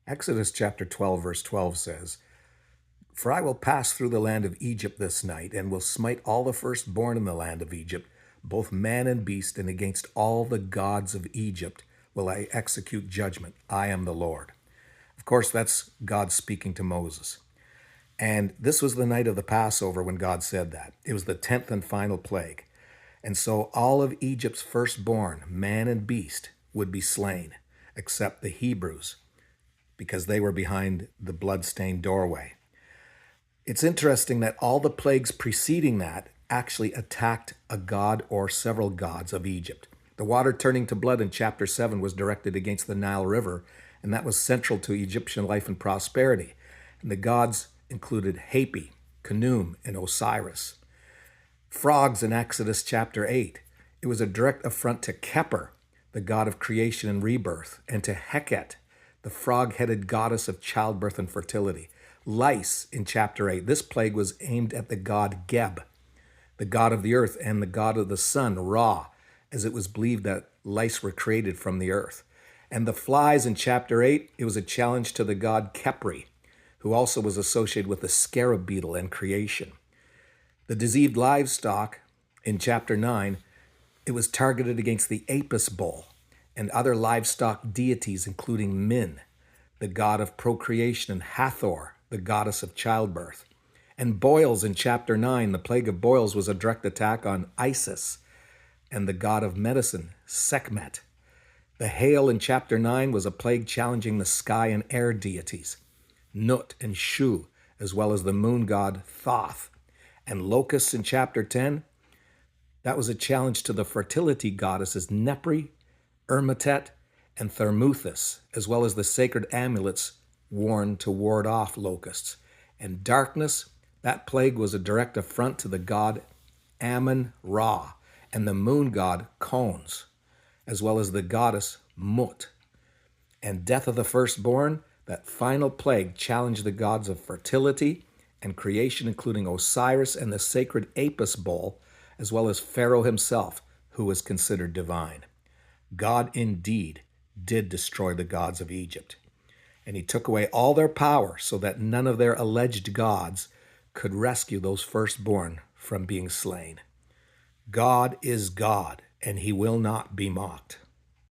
Exodus chapter 12, verse 12 says, "For I will pass through the land of Egypt this night, and will smite all the firstborn in the land of Egypt, both man and beast, and against all the gods of Egypt will I execute judgment. I am the Lord." Of course, that's God speaking to Moses. And this was the night of the Passover when God said that. It was the 10th and final plague. And so all of Egypt's firstborn, man and beast, would be slain, except the Hebrews, because they were behind the blood-stained doorway. It's interesting that all the plagues preceding that actually attacked a god or several gods of Egypt. The water turning to blood in chapter 7 was directed against the Nile River, and that was central to Egyptian life and prosperity. And the gods included Hapi, Khnum, and Osiris. Frogs in Exodus chapter 8. It was a direct affront to Keper, the god of creation and rebirth, and to Heket, the frog-headed goddess of childbirth and fertility. Lice in chapter 8. This plague was aimed at the god Geb, the god of the earth, and the god of the sun, Ra, as it was believed that lice were created from the earth. And the flies in chapter 8, it was a challenge to the god Khepri, who also was associated with the scarab beetle and creation. The diseased livestock in chapter 9, it was targeted against the Apis bull and other livestock deities, including Min, the god of procreation, and Hathor, the goddess of childbirth. And boils in chapter 9, the plague of boils was a direct attack on Isis and the god of medicine, Sekhmet. The hail in chapter 9 was a plague challenging the sky and air deities, Nut and Shu, as well as the moon god Thoth. And locusts in chapter 10, that was a challenge to the fertility goddesses Nepri, Ermatet, and Thermuthis, as well as the sacred amulets worn to ward off locusts. And darkness, that plague was a direct affront to the god Ammon-Ra and the moon god Khons, as well as the goddess Mut. And death of the firstborn, that final plague challenged the gods of fertility and creation, including Osiris and the sacred Apis bull, as well as Pharaoh himself, who was considered divine. God indeed did destroy the gods of Egypt, and he took away all their power so that none of their alleged gods could rescue those firstborn from being slain. God is God, and he will not be mocked.